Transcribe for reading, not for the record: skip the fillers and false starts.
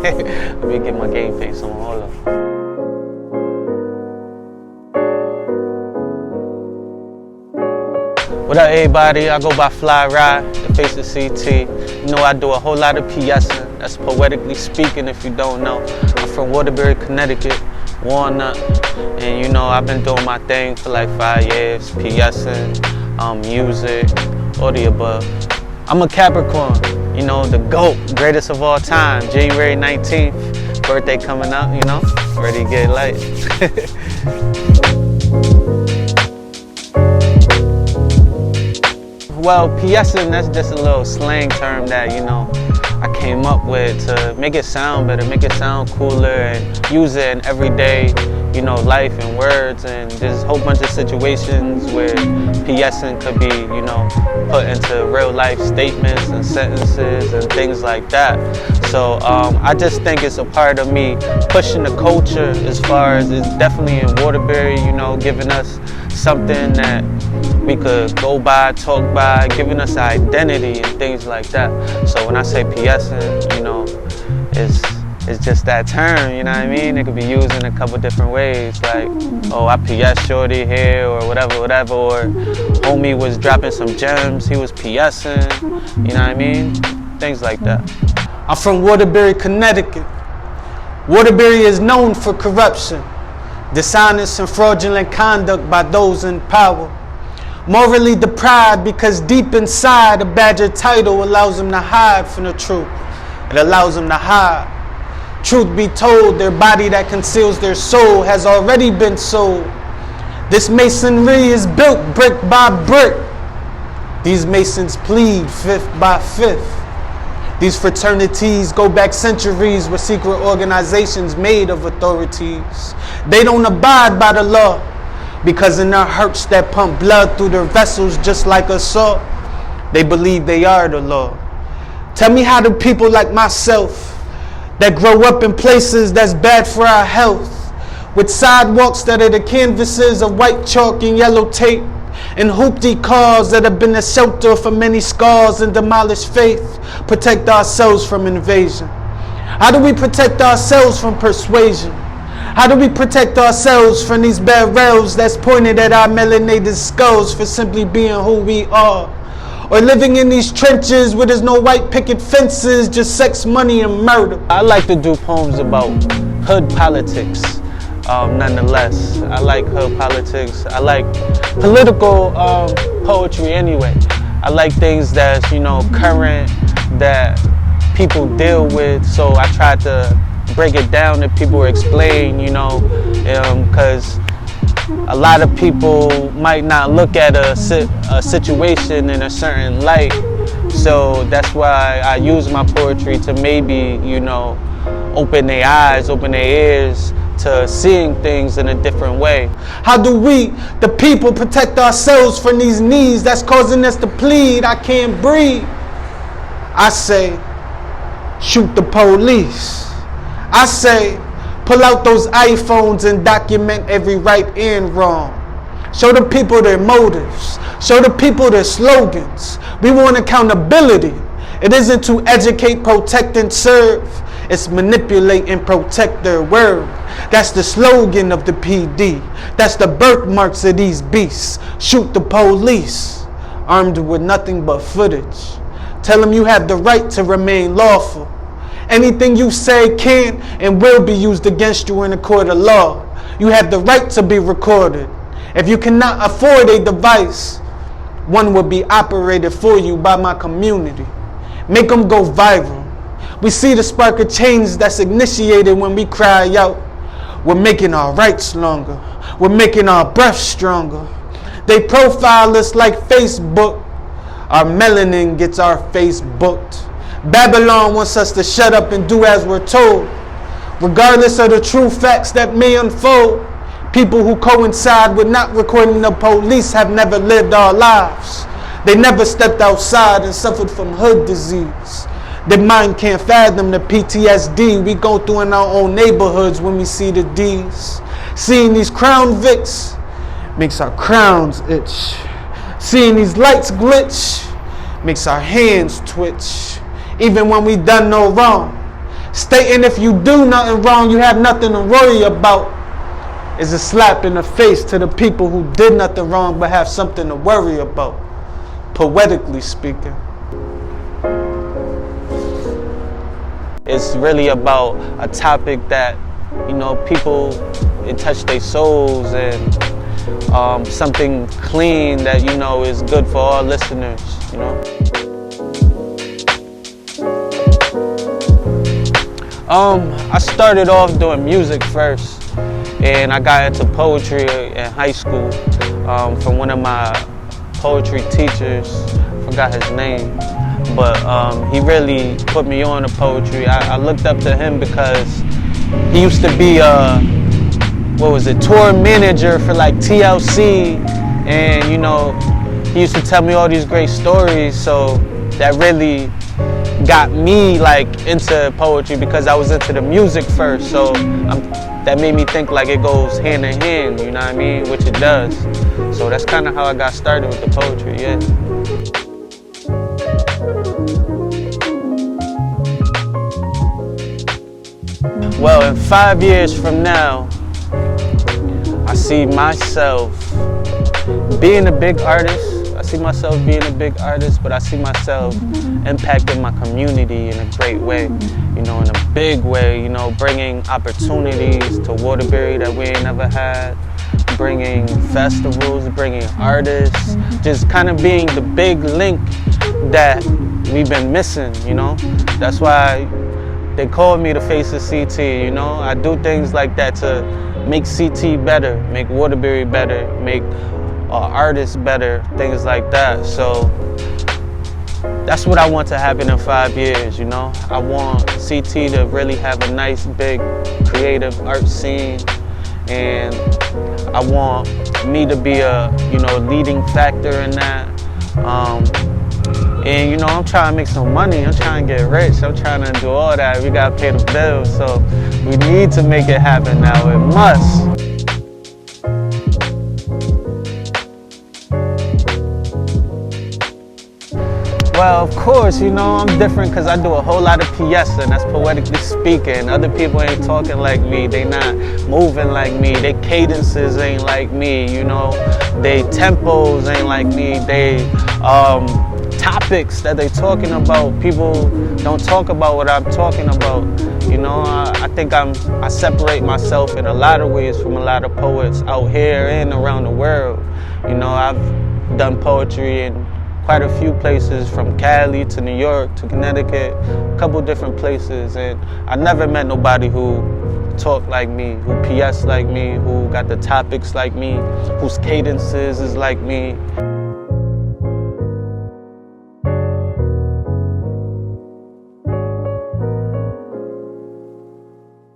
Let me get my game face on, hold up. What up, everybody? I go by Fly Ride, TheFaceofCT. You know, I do a whole lot of PSing. That's poetically speaking, if you don't know. I'm from Waterbury, Connecticut, Walnut. And you know, I've been doing my thing for like 5 years. PSing, music, all the above. I'm a Capricorn, you know, the GOAT, greatest of all time. January 19th, birthday coming up, you know, ready to get light. Well, PSing, that's just a little slang term that, you know, I came up with to make it sound better, make it sound cooler, and use it in everyday, you know, life and words. And there's a whole bunch of situations where PSing could be, you know, put into real life statements and sentences and things like that. So I just think it's a part of me pushing the culture, as far as it's definitely in Waterbury, you know, giving us something that we could go by, talk by, giving us identity and things like that. So when I say PSing, you know, it's just that term, you know what I mean? It could be used in a couple different ways, like, oh, I PS shorty here, or whatever, or homie was dropping some gems, he was PSing, you know what I mean? Things like that. I'm from Waterbury, Connecticut. Waterbury is known for corruption, dishonest and fraudulent conduct by those in power. Morally deprived because deep inside a badger title allows them to hide from the truth. It allows them to hide. Truth be told, their body that conceals their soul has already been sold. This masonry is built brick by brick. These masons plead fifth by fifth. These fraternities go back centuries with secret organizations made of authorities. They don't abide by the law, because in their hearts that pump blood through their vessels just like a saw, they believe they are the law. Tell me, how do people like myself that grow up in places that's bad for our health, with sidewalks that are the canvases of white chalk and yellow tape, and hoopty cars that have been a shelter for many scars and demolished faith, protect ourselves from invasion? How do we protect ourselves from persuasion? How do we protect ourselves from these barrels that's pointed at our melanated skulls for simply being who we are? Or living in these trenches where there's no white picket fences, just sex, money, and murder? I like to do poems about hood politics, nonetheless. I like hood politics. I like political poetry anyway. I like things that's, you know, current, that people deal with, so I try to break it down to people, explain, you know, because a lot of people might not look at a situation in a certain light. So that's why I use my poetry to maybe, you know, open their eyes, open their ears to seeing things in a different way. How do we, the people, protect ourselves from these knees that's causing us to plead, I can't breathe? I say, shoot the police. I say, pull out those iPhones and document every right and wrong. Show the people their motives. Show the people their slogans. We want accountability. It isn't to educate, protect, and serve. It's manipulate and protect their word. That's the slogan of the PD. That's the birthmarks of these beasts. Shoot the police, armed with nothing but footage. Tell them you have the right to remain lawful. Anything you say can and will be used against you in a court of law. You have the right to be recorded. If you cannot afford a device, one will be operated for you by my community. Make them go viral. We see the spark of change that's initiated when we cry out. We're making our rights longer. We're making our breath stronger. They profile us like Facebook. Our melanin gets our face booked. Babylon wants us to shut up and do as we're told. Regardless of the true facts that may unfold, people who coincide with not recording the police have never lived our lives. They never stepped outside and suffered from hood disease. Their mind can't fathom the PTSD we go through in our own neighborhoods when we see the D's. Seeing these crown Vics makes our crowns itch. Seeing these lights glitch makes our hands twitch. Even when we done no wrong, Stating if you do nothing wrong, you have nothing to worry about, is a slap in the face to the people who did nothing wrong but have something to worry about, poetically speaking. It's really about a topic that, you know, people, it touched their souls, and something clean that, you know, is good for all listeners, you know. I started off doing music first, and I got into poetry in high school from one of my poetry teachers. I forgot his name, but he really put me on to poetry. I looked up to him because he used to be tour manager for like TLC, and you know, he used to tell me all these great stories, so that really got me like into poetry because I was into the music first, so that made me think like it goes hand in hand, you know what I mean, which it does. So that's kind of how I got started with the poetry, yeah. Well, in 5 years from now, I see myself being a big artist. I see myself being a big artist, but I see myself impacting my community in a great way, you know, in a big way, you know, bringing opportunities to Waterbury that we ain't never had, bringing festivals, bringing artists, just kind of being the big link that we've been missing, you know. That's why they call me the face of CT, you know. I do things like that to make CT better, make Waterbury better, make artists better, things like that. So that's what I want to happen in 5 years, you know. I want CT to really have a nice, big, creative art scene, and I want me to be a, you know, leading factor in that. And you know, I'm trying to make some money, I'm trying to get rich, I'm trying to do all that. We gotta pay the bills, so we need to make it happen now, it must. Well, of course, you know, I'm different because I do a whole lot of PSing, that's poetically speaking. Other people ain't talking like me, they not moving like me, their cadences ain't like me, you know, they tempos ain't like me, they topics that they talking about, people don't talk about what I'm talking about. You know, I think I separate myself in a lot of ways from a lot of poets out here and around the world. You know, I've done poetry in quite a few places, from Cali to New York to Connecticut, a couple different places, and I never met nobody who talk like me, who PS like me, who got the topics like me, whose cadences is like me.